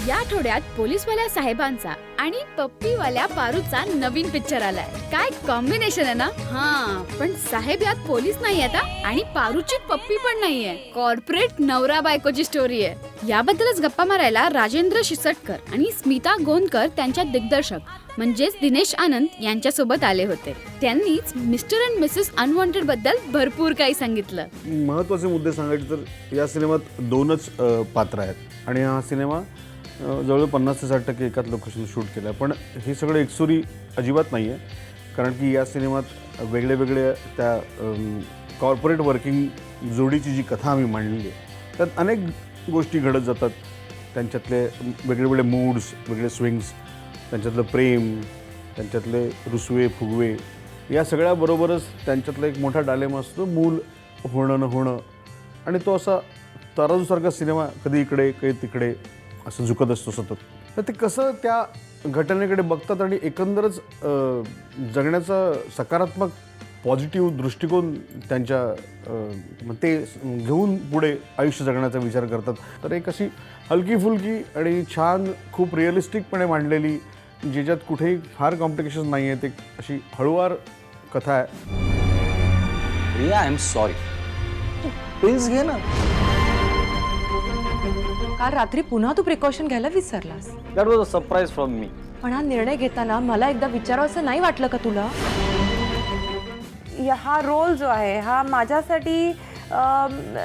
या आठवड्यात पोलीसवाल्या साहेबांचा आणि पप्पीवाल्या पारूचा नवीन पिक्चर आलाय. काय कॉम्बिनेशन आहे ना. पण साहेब यात पोलीस नाही आता आणि पारूची पप्पी पण नाहीये. कॉर्पोरेट नवरा बायकोची स्टोरी आहे. याबद्दलच गप्पा मारायला राजेंद्र शिसटकर आणि स्मिता गोंदकर त्यांच्या दिग्दर्शक म्हणजेच दिनेश आनंद यांच्यासोबत आले होते. त्यांनीच मिस्टर अँड मिसेस अनवॉन्टेड बद्दल भरपूर काही सांगितलं. महत्त्वाचे मुद्दे सांगायचे तर या सिनेमात 2च पात्र आहेत आणि हा सिनेमा जवळजवळ 50 ते 60% एकाच लोकेशन शूट केलं आहे. पण हे सगळं एकसुरी अजिबात नाही आहे, कारण की या सिनेमात वेगळे वेगळे त्या कॉर्पोरेट वर्किंग जोडीची जी कथा आम्ही मांडली आहे त्यात अनेक गोष्टी घडत जातात. त्यांच्यातले वेगळे वेगळे मूड्स, वेगळे स्विंग्स, त्यांच्यातलं प्रेम, त्यांच्यातले रुसवे फुगवे, या सगळ्याबरोबरच त्यांच्यातला एक मोठा डायलेमा असतो मूल होणं न होणं. आणि तो असा तराजूसारखा सिनेमा कधी इकडे कधी तिकडे असं झुकत असतो सतत. तर ते कसं त्या घटनेकडे बघतात आणि एकंदरच जगण्याचा सकारात्मक पॉझिटिव्ह दृष्टिकोन त्यांच्या ते घेऊन पुढे आयुष्य जगण्याचा विचार करतात. तर एक अशी हलकी फुलकी आणि छान खूप रिअलिस्टिकपणे मांडलेली, ज्याच्यात कुठेही फार कॉम्प्लिकेशन नाही आहेत, एक अशी हळूवार कथा आहे. Riya, I am sorry. तू पिल्स घे ना. काल रात्री पुन्हा तू प्रिकॉशन घ्यायला विसरलास. That was a surprise from me. पण हा निर्णय घेताना मला एकदा विचारावं असं नाही वाटलं का तुला? हा रोल जो आहे हा माझ्यासाठी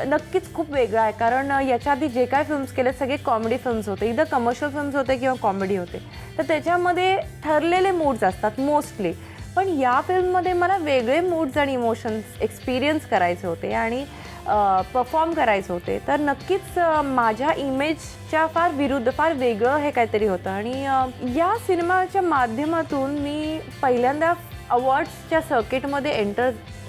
नक्कीच खूप वेगळा आहे. कारण याच्या आधी जे काय फिल्म्स केले सगळे कॉमेडी फिल्म्स होते, इथं कमर्शियल फिल्म्स होते किंवा कॉमेडी होते. तर त्याच्यामध्ये ठरलेले मूड्स असतात मोस्टली. पण या फिल्ममध्ये मला वेगळे मूड्स आणि इमोशन्स एक्सपिरियन्स करायचे होते आणि परफॉर्म करायचे होते. तर नक्कीच माझ्या इमेजच्या फार विरुद्ध, फार वेगळं हे काहीतरी होतं. आणि या सिनेमाच्या माध्यमातून मी पहिल्यांदा अवॉर्ड्सच्या सर्किटमध्ये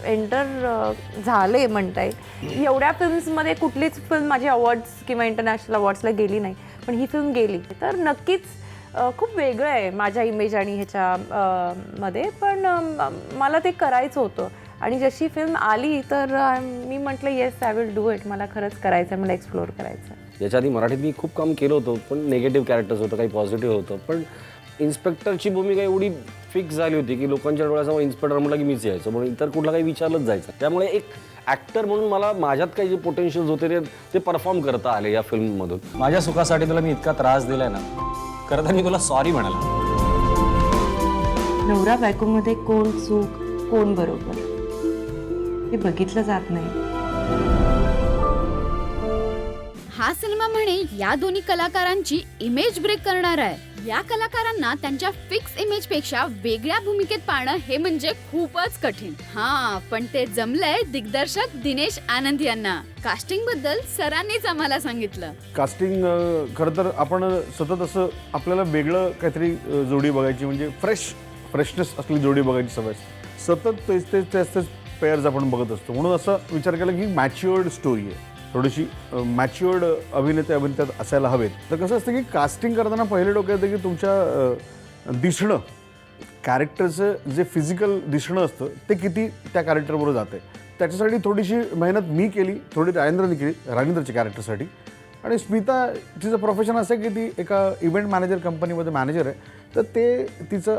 एंटर झाले म्हणता येईल. एवढ्या फिल्म्समध्ये कुठलीच फिल्म माझी अवॉर्ड्स किंवा इंटरनॅशनल अवॉर्ड्सला गेली नाही, पण ही फिल्म गेली. तर नक्कीच खूप वेगळं आहे माझ्या इमेज आणि ह्याच्या मध्ये. पण मला ते करायचं होतं आणि जशी फिल्म आली तर मी म्हटलं yes I will do it. मला खरंच करायचं आहे, मला एक्सप्लोअर करायचं आहे. याच्या आधी मराठीत मी खूप काम केलं होतं, पण निगेटिव्ह कॅरेक्टर्स होतं, काही पॉझिटिव्ह होतं. पण इन्स्पेक्टरची भूमिका एवढी फिक्स झाली होती की लोकांच्या डोळ्यासमोर इन्स्पेक्टर म्हटलं की मीच यायचं, म्हणून इतर कुठला काही विचारलंच जायचं. त्यामुळे एक ॲक्टर म्हणून मला माझ्यात काही जे पोटेन्शियल्स होते ते परफॉर्म करता आले या फिल्ममधून. माझ्या सुखासाठी तुला मी इतका त्रास दिलाय ना, खरं तर मी तुला सॉरी म्हणाला. नवरा बायकोमध्ये कोण चूक कोण बरोबर हे बघितलं जात नाही. हा सिनेमा म्हणे या दोन्ही कलाकारांची इमेज ब्रेक करणार आहे. या कलाकारांना त्यांच्या फिक्स इमेज पेक्षा वेगळ्या भूमिकेत पाहणं हे म्हणजे खूपच कठीण. पण ते जमलंय दिग्दर्शक दिनेश आनंद यांना. कास्टिंग बद्दल सरांनीच आम्हाला सांगितलं. कास्टिंग खरं तर आपण सतत असं आपल्याला वेगळं काहीतरी जोडी बघायची, म्हणजे फ्रेशनेस असली जोडी बघायची सवय असते. सतत तेच पेअर्स आपण बघत असतो. म्हणून असं विचार केला की मॅच्युअर्ड स्टोरी आहे, थोडीशी मॅच्युअर्ड अभिनेत्यात असायला हवेत. तर कसं असतं की कास्टिंग करताना पहिले डोक्यात येतं की तुमच्या दिसणं, कॅरेक्टरचं जे फिजिकल दिसणं असतं ते किती त्या कॅरेक्टरबरोबर जाते. त्याच्यासाठी थोडीशी मेहनत मी केली, थोडी राजेंद्रने केली, राजेंद्रच्या कॅरेक्टरसाठी. आणि स्मिता तिचं प्रोफेशन असं आहे की ती एका इव्हेंट मॅनेजर कंपनीमध्ये मॅनेजर आहे. तर ते तिचं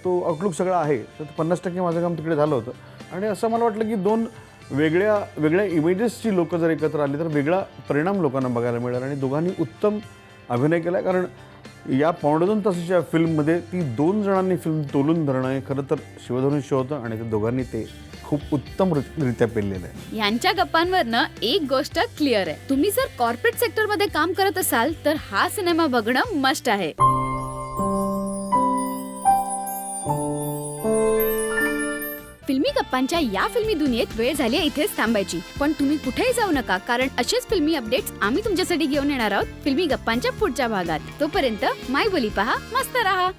तो आउटलुक सगळा आहे. तर 50% माझं काम तिकडे झालं होतं. आणि असं मला वाटलं की दोन वेगळ्या इमेजेसची लोकं जर एकत्र आली तर वेगळा परिणाम लोकांना बघायला मिळेल. आणि दोघांनी उत्तम अभिनय केला, कारण या 2.5 तासाच्या फिल्ममध्ये ती 2 जणांनी फिल्म तोलून धरणं हे खरं तर शिवधनुष्य होतं आणि ते दोघांनी ते खूप उत्तमरित्या पेललेलं आहे. यांच्या गप्पांवरनं एक गोष्ट क्लिअर आहे, तुम्ही जर कॉर्पोरेट सेक्टरमध्ये काम करत असाल तर हा सिनेमा बघणं मस्ट आहे. फिल्मी गप्पांच्या या फिल्मी दुनियेत वेळ झाली आहे इथेच थांबायची. पण तुम्ही कुठेही जाऊ नका, कारण असेच फिल्मी अपडेट्स आम्ही तुमच्यासाठी घेऊन येणार आहोत फिल्मी गप्पांच्या पुढच्या भागात. तोपर्यंत माय बोली पहा, मस्त रहा.